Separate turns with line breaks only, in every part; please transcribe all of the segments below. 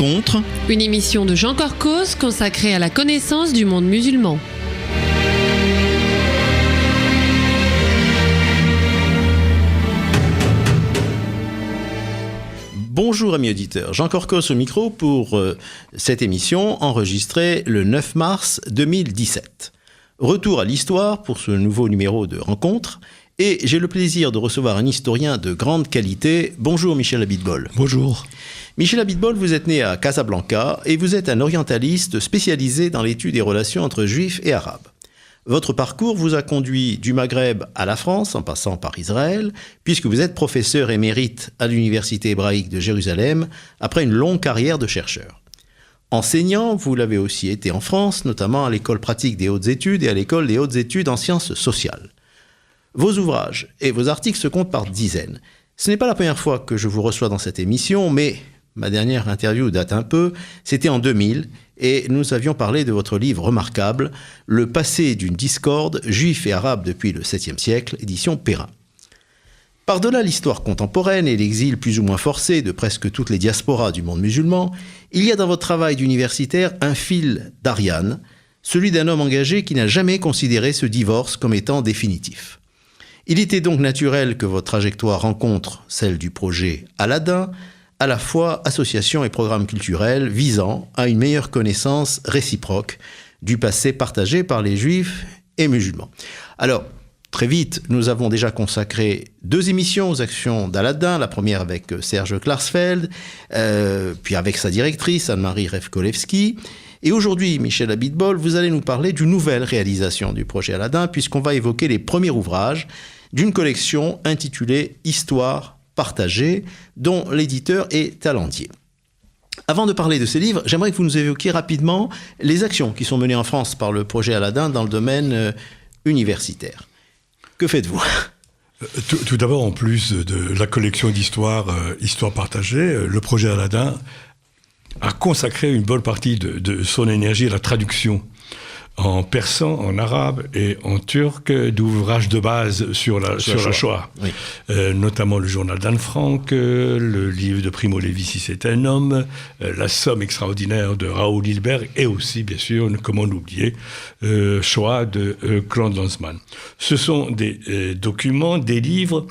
Rencontre,
une émission de Jean Corcos consacrée à la connaissance du monde musulman.
Bonjour amis auditeurs, Jean Corcos au micro pour cette émission enregistrée le 9 mars 2017. Retour à l'histoire pour ce nouveau numéro de Rencontre et j'ai le plaisir de recevoir un historien de grande qualité. Bonjour Michel Abitbol.
Bonjour.
Michel Abitbol, vous êtes né à Casablanca et vous êtes un orientaliste spécialisé dans l'étude des relations entre juifs et arabes. Votre parcours vous a conduit du Maghreb à la France, en passant par Israël, puisque vous êtes professeur émérite à l'Université hébraïque de Jérusalem, après une longue carrière de chercheur. Enseignant, vous l'avez aussi été en France, notamment à l'École pratique des hautes études et à l'École des hautes études en sciences sociales. Vos ouvrages et vos articles se comptent par dizaines. Ce n'est pas la première fois que je vous reçois dans cette émission, mais ma dernière interview date un peu, c'était en 2000, et nous avions parlé de votre livre remarquable, Le passé d'une discorde, juif et arabe depuis le 7e siècle, édition Perrin. Par-delà l'histoire contemporaine et l'exil plus ou moins forcé de presque toutes les diasporas du monde musulman, il y a dans votre travail d'universitaire un fil d'Ariane, celui d'un homme engagé qui n'a jamais considéré ce divorce comme étant définitif. Il était donc naturel que votre trajectoire rencontre celle du projet Aladdin, à la fois association et programme culturel visant à une meilleure connaissance réciproque du passé partagé par les juifs et musulmans. Alors, très vite, nous avons déjà consacré 2 émissions aux actions d'Aladdin, la première avec Serge Klarsfeld, puis avec sa directrice Anne-Marie Revkolevski. Et aujourd'hui, Michel Abitbol, vous allez nous parler d'une nouvelle réalisation du projet Aladdin, puisqu'on va évoquer les premiers ouvrages d'une collection intitulée « Histoire partagée », dont l'éditeur est Talendier. Avant de parler de ces livres, j'aimerais que vous nous évoquiez rapidement les actions qui sont menées en France par le projet Aladdin dans le domaine universitaire. Que faites-vous ?
Tout d'abord, en plus de la collection d'histoires, Histoire partagée, le projet Aladdin a consacré une bonne partie de son énergie à la traduction en persan, en arabe et en turc d'ouvrages de base sur la Shoah. Oui. Notamment le journal d'Anne Frank, le livre de Primo Levi, Si c'est un homme, la somme extraordinaire de Raoul Hilberg et aussi, bien sûr, comment l'oublier, Shoah de Claude Lanzmann. Ce sont des documents, des livres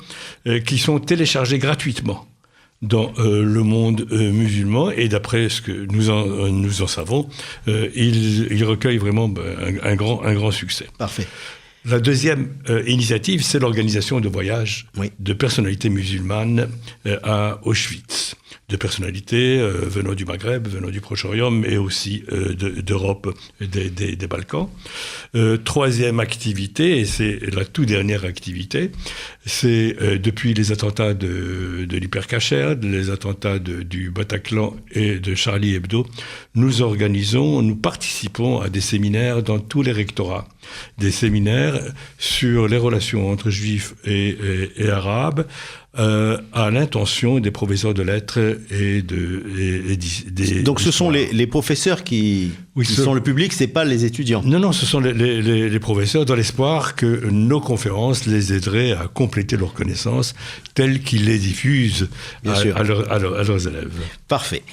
qui sont téléchargés gratuitement dans le monde musulman, et d'après ce que nous en savons, il recueille vraiment un grand succès.
Parfait.
La deuxième initiative, c'est l'organisation de voyages de personnalités musulmanes à Auschwitz. De personnalités venant du Maghreb, venant du Proche-Orient, mais aussi d'Europe, des Balkans. Troisième activité, et c'est la toute dernière activité, c'est depuis les attentats de l'Hypercacher, les attentats du Bataclan et de Charlie Hebdo, nous participons à des séminaires dans tous les rectorats. Des séminaires sur les relations entre juifs et arabes, à l'intention des professeurs de lettres et des...
Donc ce sont les professeurs qui sont le public, c'est pas les étudiants.
Non, ce sont les professeurs dans l'espoir que nos conférences les aideraient à compléter leurs connaissances telles qu'ils les diffusent à leurs élèves.
Parfait.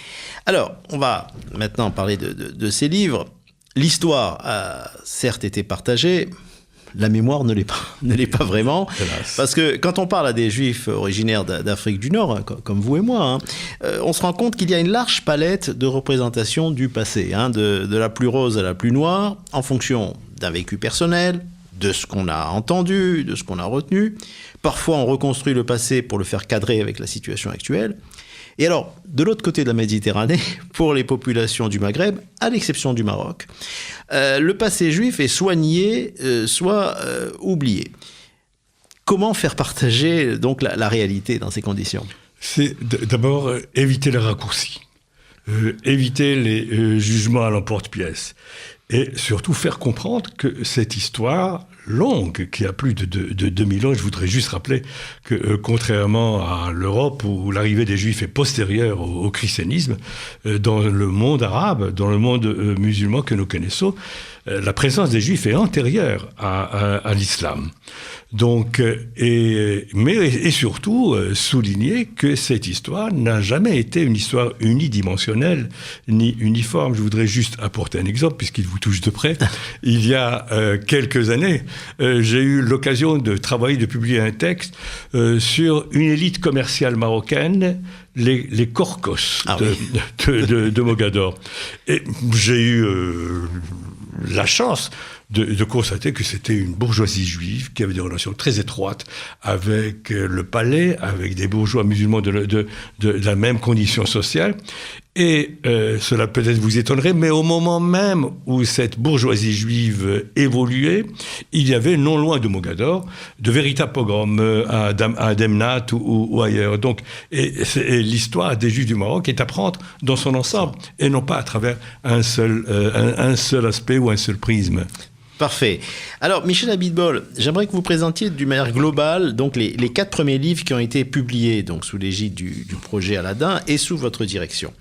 Alors, on va maintenant parler de ces livres. L'histoire a certes été partagée, la mémoire ne l'est pas vraiment. Hélas. Parce que quand on parle à des juifs originaires d'Afrique du Nord, comme vous et moi, on se rend compte qu'il y a une large palette de représentations du passé, de la plus rose à la plus noire, en fonction d'un vécu personnel, de ce qu'on a entendu, de ce qu'on a retenu. Parfois, on reconstruit le passé pour le faire cadrer avec la situation actuelle. Et alors, de l'autre côté de la Méditerranée, pour les populations du Maghreb, à l'exception du Maroc, le passé juif est soit nié, soit oublié. Comment faire partager donc la réalité dans ces conditions ?
C'est d'abord éviter les raccourcis, éviter les jugements à l'emporte-pièce, et surtout faire comprendre que cette histoire longue, qui a plus de 2000 ans, je voudrais juste rappeler que contrairement à l'Europe où l'arrivée des Juifs est postérieure au christianisme, dans le monde arabe, dans le monde musulman que nous connaissons, la présence des Juifs est antérieure à l'islam. Donc, et surtout souligner que cette histoire n'a jamais été une histoire unidimensionnelle ni uniforme. Je voudrais juste apporter un exemple puisqu'il vous touche de près. Il y a quelques années, j'ai eu l'occasion de travailler, de publier un texte sur une élite commerciale marocaine, les Korkos de Mogador. Et j'ai eu la chance de constater que c'était une bourgeoisie juive qui avait des relations très étroites avec le palais, avec des bourgeois musulmans de la même condition sociale. Et cela peut-être vous étonnerait, mais au moment même où cette bourgeoisie juive évoluait, il y avait, non loin de Mogador, de véritables pogroms à Demnat ou ailleurs. Donc, et l'histoire des Juifs du Maroc est à prendre dans son ensemble, et non pas à travers un seul aspect ou un seul prisme.
Parfait. Alors, Michel Abitbol, j'aimerais que vous présentiez d'une manière globale donc les 4 premiers livres qui ont été publiés donc, sous l'égide du projet Aladdin et sous votre direction.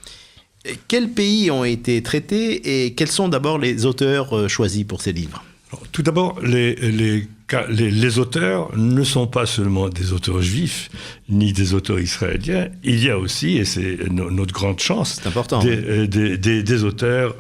Quels pays ont été traités et quels sont d'abord les auteurs choisis pour ces livres ?
Alors, tout d'abord, les auteurs ne sont pas seulement des auteurs juifs, ni des auteurs israéliens. Il y a aussi, et c'est notre grande chance,
c'est important,
des auteurs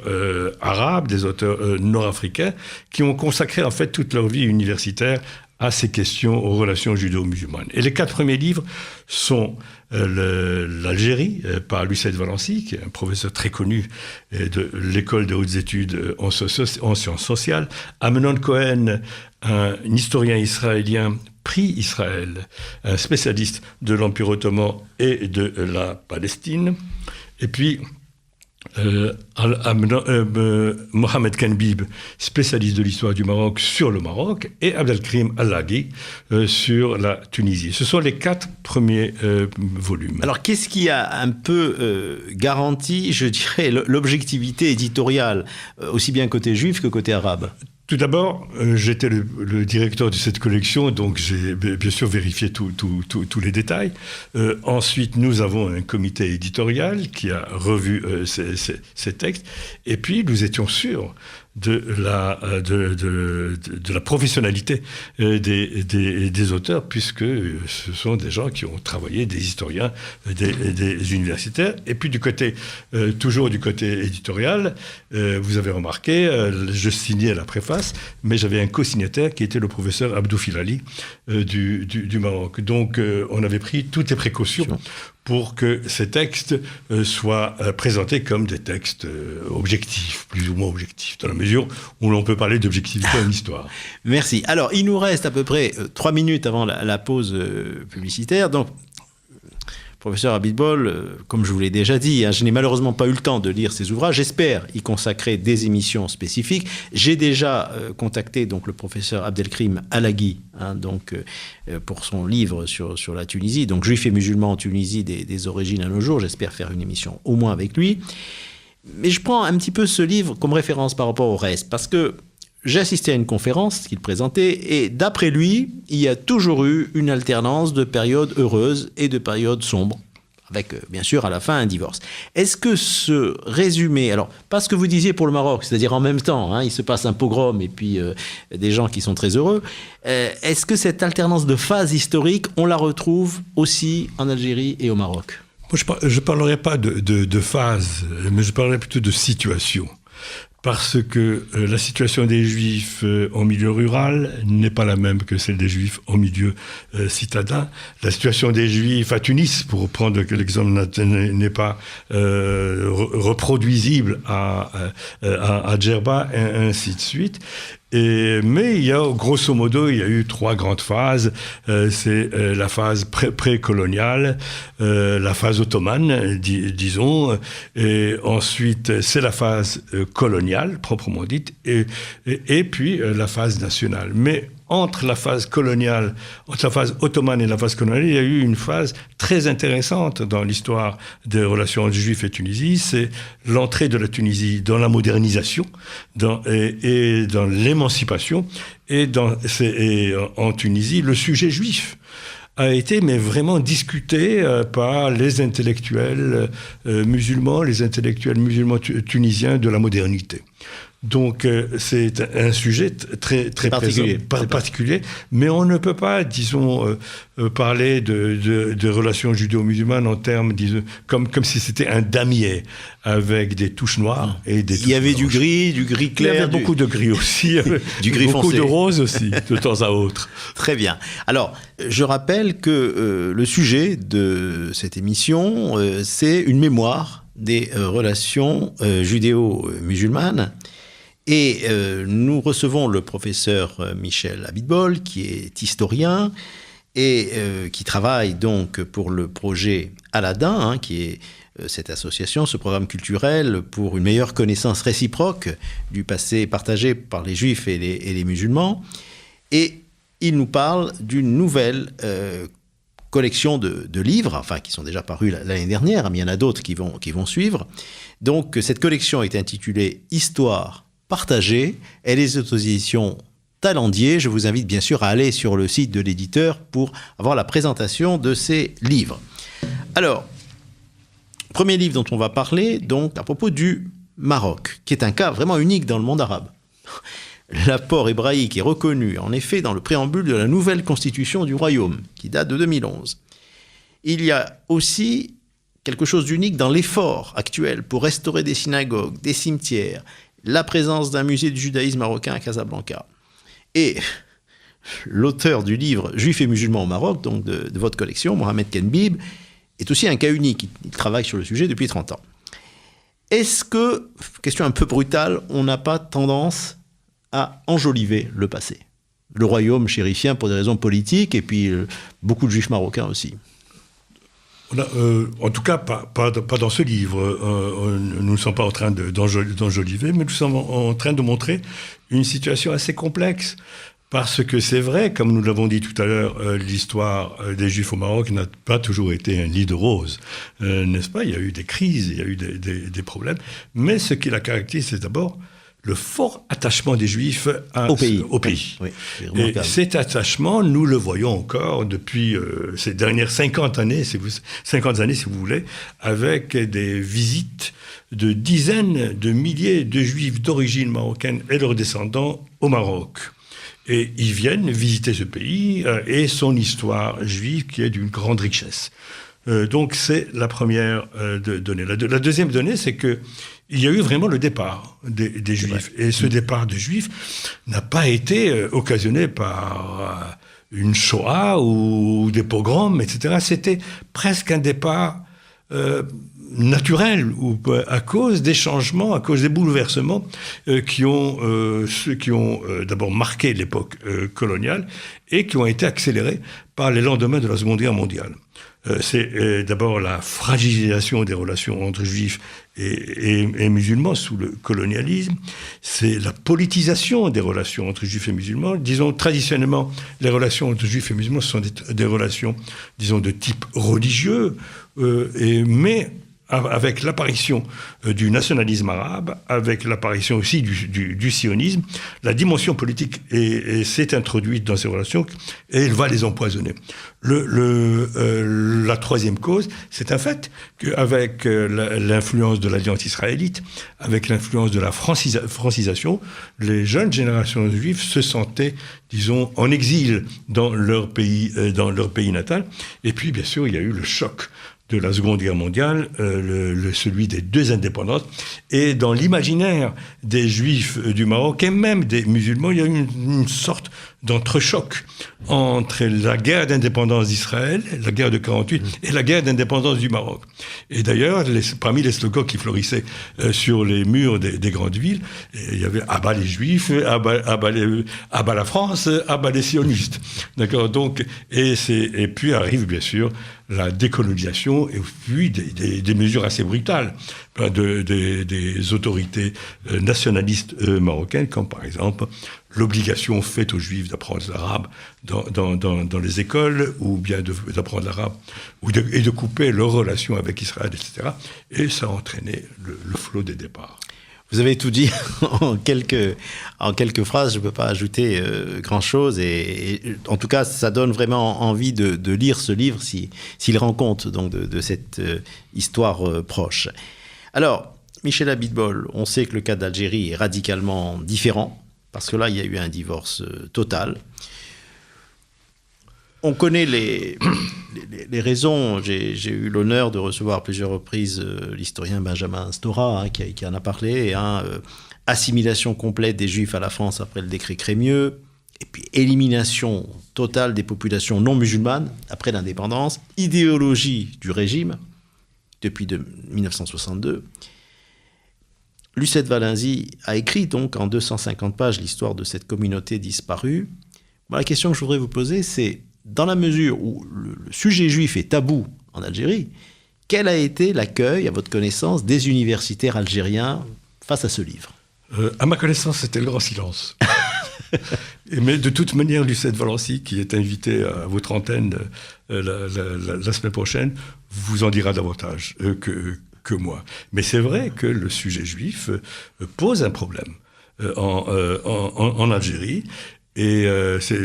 arabes, des auteurs nord-africains, qui ont consacré en fait toute leur vie universitaire à ces questions, aux relations judéo-musulmanes. Et les 4 premiers livres sont l'Algérie, par Lucette Valency, qui est un professeur très connu de l'École des hautes études en sciences sociales, Amnon Cohen, un historien israélien, prix Israël, un spécialiste de l'Empire ottoman et de la Palestine, et puis Mohamed Kenbib, spécialiste de l'histoire du Maroc sur le Maroc, et Abdelkrim Allaghi sur la Tunisie. Ce sont les 4 premiers volumes.
Alors, qu'est-ce qui a un peu garanti, je dirais, l'objectivité éditoriale, aussi bien côté juif que côté arabe ?
Tout d'abord, j'étais le directeur de cette collection, donc j'ai bien sûr vérifié tous les détails. Ensuite, nous avons un comité éditorial qui a revu ces textes. Et puis, nous étions sûrs de la professionnalité des auteurs, puisque ce sont des gens qui ont travaillé, des historiens, des universitaires. Et puis toujours du côté éditorial, vous avez remarqué, je signais la préface, mais j'avais un co-signataire qui était le professeur Abdou Filali du Maroc. Donc on avait pris toutes les précautions pour que ces textes soient présentés comme des textes objectifs, plus ou moins objectifs, dans la mesure où l'on peut parler d'objectivité en histoire.
Merci. Alors, il nous reste à peu près 3 minutes avant la pause publicitaire. Donc, professeur Abitbol, comme je vous l'ai déjà dit, je n'ai malheureusement pas eu le temps de lire ces ouvrages. J'espère y consacrer des émissions spécifiques. J'ai déjà contacté donc, le professeur Abdelkrim Allaghi pour son livre sur la Tunisie. Donc, Juifs et musulmans en Tunisie, des origines à nos jours. J'espère faire une émission au moins avec lui. Mais je prends un petit peu ce livre comme référence par rapport au reste, parce que j'ai assisté à une conférence qu'il présentait, et d'après lui, il y a toujours eu une alternance de périodes heureuses et de périodes sombres, avec bien sûr à la fin un divorce. Est-ce que ce résumé, alors pas ce que vous disiez pour le Maroc, c'est-à-dire en même temps, il se passe un pogrom et puis des gens qui sont très heureux, est-ce que cette alternance de phases historiques, on la retrouve aussi en Algérie et au Maroc ?
Moi, je ne parlerai pas de phase, mais je parlerai plutôt de situation. Parce que la situation des Juifs en milieu rural n'est pas la même que celle des Juifs en milieu citadin. La situation des Juifs à Tunis, pour prendre l'exemple, n'est pas reproduisible à Djerba, et ainsi de suite. Mais il y a, grosso modo, il y a eu 3 grandes phases. C'est la phase précoloniale, la phase ottomane, disons, et ensuite c'est la phase coloniale, proprement dite, et puis la phase nationale. Mais entre la phase coloniale, entre la phase ottomane et la phase coloniale, il y a eu une phase très intéressante dans l'histoire des relations entre Juifs et Tunisie, c'est l'entrée de la Tunisie dans la modernisation et dans l'émancipation. Et en Tunisie, le sujet juif a été vraiment discuté par les intellectuels musulmans, les intellectuels musulmans tunisiens de la modernité. Donc c'est un sujet très particulier, mais on ne peut pas, disons, parler de relations judéo-musulmanes en termes, disons, comme si c'était un damier avec des touches noires et des touches
Il y avait
blanches.
du gris clair.
Il y avait beaucoup de gris aussi,
du gris
beaucoup
foncé.
de rose aussi, de temps à autre.
Très bien. Alors, je rappelle que le sujet de cette émission, c'est une mémoire des relations judéo-musulmanes. Et nous recevons le professeur Michel Abitbol, qui est historien et qui travaille donc pour le projet Aladdin, qui est cette association, ce programme culturel pour une meilleure connaissance réciproque du passé partagé par les juifs et les musulmans. Et il nous parle d'une nouvelle collection de livres, enfin qui sont déjà parus l'année dernière, mais il y en a d'autres qui vont suivre. Donc cette collection est intitulée « Histoire partagée ». Elle est aux éditions Talendier. Je vous invite bien sûr à aller sur le site de l'éditeur pour avoir la présentation de ces livres. Alors, premier livre dont on va parler, donc à propos du Maroc, qui est un cas vraiment unique dans le monde arabe. L'apport hébraïque est reconnu, en effet, dans le préambule de la nouvelle constitution du royaume, qui date de 2011. Il y a aussi quelque chose d'unique dans l'effort actuel pour restaurer des synagogues, des cimetières, la présence d'un musée du judaïsme marocain à Casablanca. Et l'auteur du livre « Juifs et musulmans au Maroc », donc de votre collection, Mohamed Kenbib, est aussi un cas unique. Il travaille sur le sujet depuis 30 ans. Est-ce que, question un peu brutale, on n'a pas tendance à enjoliver le passé? Le royaume chérifien pour des raisons politiques, et puis beaucoup de juifs marocains aussi.
En tout cas, pas dans ce livre. Nous ne sommes pas en train d'enjoliver, mais nous sommes en train de montrer une situation assez complexe. Parce que c'est vrai, comme nous l'avons dit tout à l'heure, l'histoire des Juifs au Maroc n'a pas toujours été un lit de roses, n'est-ce pas? Il y a eu des crises, il y a eu des problèmes. Mais ce qui la caractérise, c'est d'abord le fort attachement des Juifs au pays.
Oui,
et cet attachement, nous le voyons encore depuis ces dernières 50 années, si vous voulez, avec des visites de dizaines de milliers de Juifs d'origine marocaine et leurs descendants au Maroc. Et ils viennent visiter ce pays et son histoire juive qui est d'une grande richesse. Donc c'est la première donnée. La deuxième donnée, c'est que il y a eu vraiment le départ des Juifs. Et ce départ des Juifs n'a pas été occasionné par une Shoah ou des pogroms, etc. C'était presque un départ naturel, ou à cause des changements, à cause des bouleversements qui ont d'abord marqué l'époque coloniale et qui ont été accélérés par les lendemains de la Seconde Guerre mondiale. C'est d'abord la fragilisation des relations entre juifs et musulmans sous le colonialisme. C'est la politisation des relations entre juifs et musulmans. Disons, traditionnellement, les relations entre juifs et musulmans sont des relations, disons, de type religieux, mais avec l'apparition du nationalisme arabe, avec l'apparition aussi du sionisme, la dimension politique s'est introduite dans ces relations et elle va les empoisonner. La troisième cause, c'est un fait qu'avec l'influence de l'alliance israélite, avec l'influence de la francisation, les jeunes générations juives se sentaient, disons, en exil dans leur pays natal. Et puis, bien sûr, il y a eu le choc de la Seconde Guerre mondiale, celui des deux indépendances. Et dans l'imaginaire des Juifs du Maroc et même des musulmans, il y a eu une sorte d'entrechoc entre la guerre d'indépendance d'Israël, la guerre de 48, et la guerre d'indépendance du Maroc. Et d'ailleurs, parmi les slogans qui florissaient sur les murs des grandes villes, il y avait « Abat les Juifs »,« Abat la France »,« Abat les sionistes ». D'accord. Donc, et puis arrive bien sûr la décolonisation et puis des mesures assez brutales des autorités nationalistes marocaines, comme par exemple l'obligation faite aux Juifs d'apprendre l'arabe dans les écoles, ou bien d'apprendre l'arabe, et de couper leurs relations avec Israël, etc. Et ça a entraîné le flot des départs.
Vous avez tout dit en quelques phrases, je ne peux pas ajouter grand-chose. Et en tout cas, ça donne vraiment envie de lire ce livre s'il rend compte donc, de cette histoire proche. Alors, Michel Abitbol, on sait que le cas d'Algérie est radicalement différent, parce que là, il y a eu un divorce total. On connaît les raisons. J'ai eu l'honneur de recevoir à plusieurs reprises l'historien Benjamin Stora, qui en a parlé. Assimilation complète des Juifs à la France après le décret Crémieux, et puis élimination totale des populations non musulmanes après l'indépendance, idéologie du régime depuis 1962. Lucette Valenzy a écrit donc en 250 pages l'histoire de cette communauté disparue. La question que je voudrais vous poser, c'est dans la mesure où le sujet juif est tabou en Algérie, quel a été l'accueil, à votre connaissance, des universitaires algériens face à ce livre ?
À ma connaissance, c'était le grand silence. Mais de toute manière, Lucette Valency, qui est invitée à votre antenne la semaine prochaine, vous en dira davantage que moi. Mais c'est vrai que le sujet juif pose un problème en Algérie. Et c'est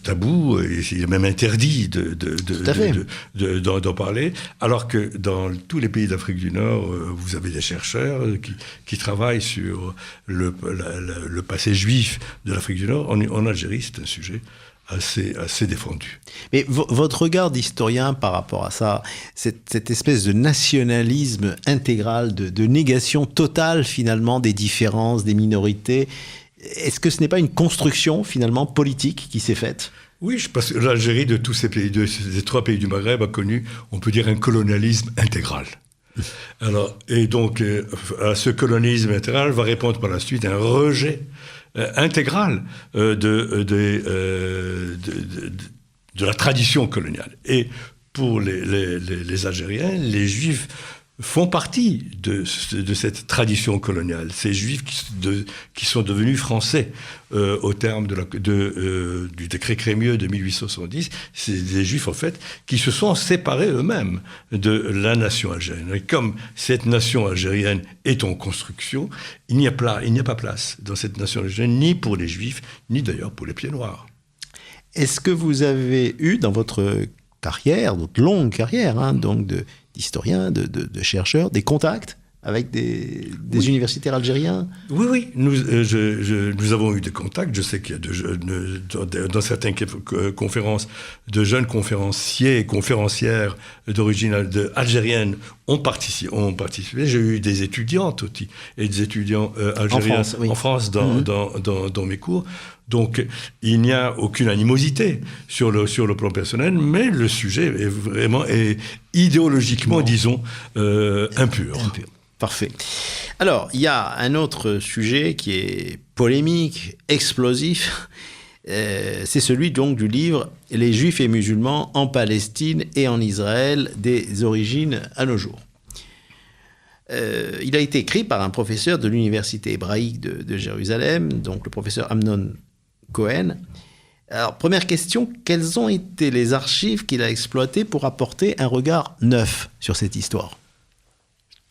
tabou, et il est même interdit d'en parler, alors que dans tous les pays d'Afrique du Nord, vous avez des chercheurs qui travaillent sur le passé juif de l'Afrique du Nord. En Algérie, c'est un sujet assez défendu.
Mais votre regard d'historien par rapport à ça, cette espèce de nationalisme intégral, de négation totale finalement des différences, des minorités, est-ce que ce n'est pas une construction, finalement, politique qui s'est faite ?
Oui, parce que l'Algérie, de tous ces pays, ces 3 pays du Maghreb, a connu, on peut dire, un colonialisme intégral. Alors, et donc, à ce colonialisme intégral va répondre par la suite un rejet intégral de la tradition coloniale. Et pour les Algériens, les Juifs font partie de cette tradition coloniale. Ces Juifs qui sont devenus français au terme du décret Crémieux de 1870, c'est des Juifs en fait qui se sont séparés eux-mêmes de la nation algérienne. Et comme cette nation algérienne est en construction, il n'y a pas place dans cette nation algérienne ni pour les Juifs, ni d'ailleurs pour les pieds noirs.
Est-ce que vous avez eu dans votre carrière, votre longue carrière, donc d'historien, de chercheur, des contacts avec des universitaires algériens ?
Oui. Nous avons eu des contacts. Je sais qu'il y a dans certaines conférences, de jeunes conférenciers et conférencières d'origine algérienne ont participé. J'ai eu des étudiantes aussi, et des étudiants algériens en France dans mes cours. Donc, il n'y a aucune animosité sur le plan personnel, mais le sujet est idéologiquement, disons, impur.
Parfait. Alors, il y a un autre sujet qui est polémique, explosif. C'est celui donc du livre « Les Juifs et musulmans en Palestine et en Israël, des origines à nos jours ». Il a été écrit par un professeur de l'université hébraïque de Jérusalem, donc le professeur Amnon Cohen. Alors, première question, quelles ont été les archives qu'il a exploitées pour apporter un regard neuf sur cette histoire ?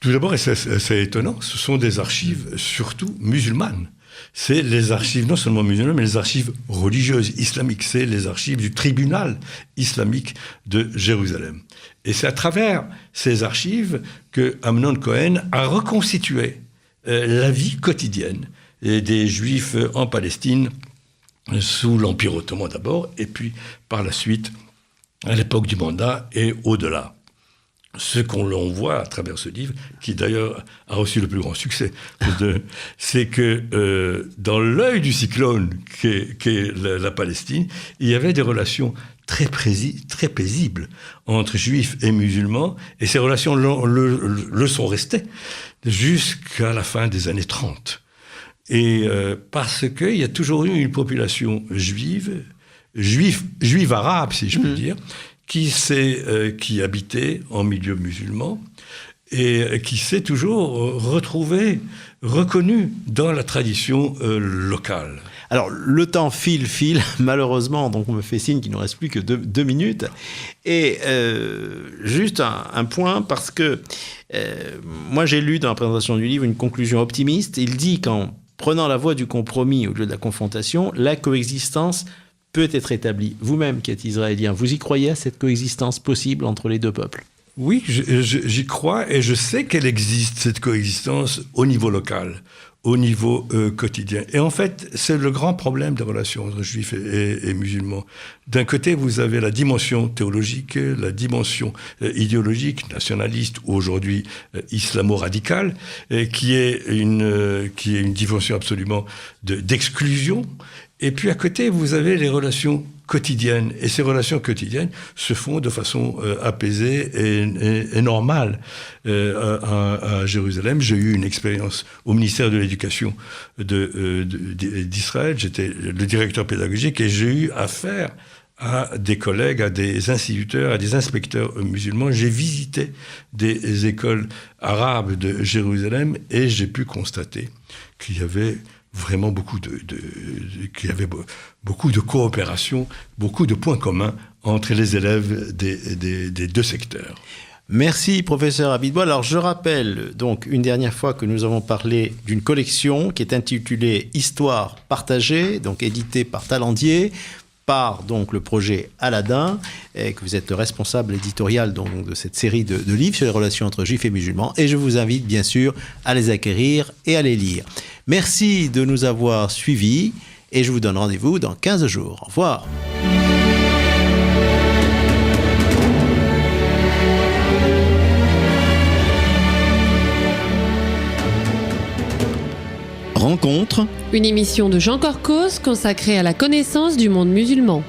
Tout d'abord, et c'est étonnant, ce sont des archives surtout musulmanes. C'est les archives non seulement musulmanes, mais les archives religieuses islamiques. C'est les archives du tribunal islamique de Jérusalem. Et c'est à travers ces archives que Amnon Cohen a reconstitué la vie quotidienne des Juifs en Palestine, sous l'Empire ottoman d'abord, et puis par la suite, à l'époque du mandat et au-delà. Ce qu'on voit à travers ce livre, qui d'ailleurs a reçu le plus grand succès, c'est que dans l'œil du cyclone qu'est la Palestine, il y avait des relations très paisibles entre juifs et musulmans, et ces relations le sont restées jusqu'à la fin des années 30. Et parce qu'il y a toujours eu une population juive arabe, si je peux dire, qui habitait en milieu musulman et qui s'est toujours reconnu dans la tradition locale.
Alors, le temps file, malheureusement, donc on me fait signe qu'il ne nous reste plus que 2 minutes. Et juste un point, parce que moi j'ai lu dans la présentation du livre une conclusion optimiste. Il dit qu'en prenant la voie du compromis au lieu de la confrontation, la coexistence peut être établie. Vous-même qui êtes israélien, vous y croyez à cette coexistence possible entre les deux peuples ?
Oui, j'y crois et je sais qu'elle existe, cette coexistence, au niveau local, au niveau quotidien. Et en fait, c'est le grand problème des relations entre juifs et musulmans. D'un côté, vous avez la dimension théologique, la dimension idéologique, nationaliste ou aujourd'hui islamo-radicale, qui est une dimension absolument d'exclusion. Et puis à côté, vous avez les relations quotidiennes. Et ces relations quotidiennes se font de façon apaisée et normale. À Jérusalem, j'ai eu une expérience au ministère de l'Éducation d'Israël. J'étais le directeur pédagogique et j'ai eu affaire à des collègues, à des instituteurs, à des inspecteurs musulmans. J'ai visité des écoles arabes de Jérusalem et j'ai pu constater qu'il y avait vraiment beaucoup de coopération, beaucoup de points communs entre les élèves des deux secteurs.
Merci, professeur Abiteboul. Alors, je rappelle donc une dernière fois que nous avons parlé d'une collection qui est intitulée Histoire partagée, donc éditée par Talendier, par donc le projet Aladin, et que vous êtes le responsable éditorial donc, de cette série de livres sur les relations entre juifs et musulmans. Et je vous invite bien sûr à les acquérir et à les lire. Merci de nous avoir suivis et je vous donne rendez-vous dans 15 jours. Au revoir. Rencontre.
Une émission de Jean Corcos consacrée à la connaissance du monde musulman.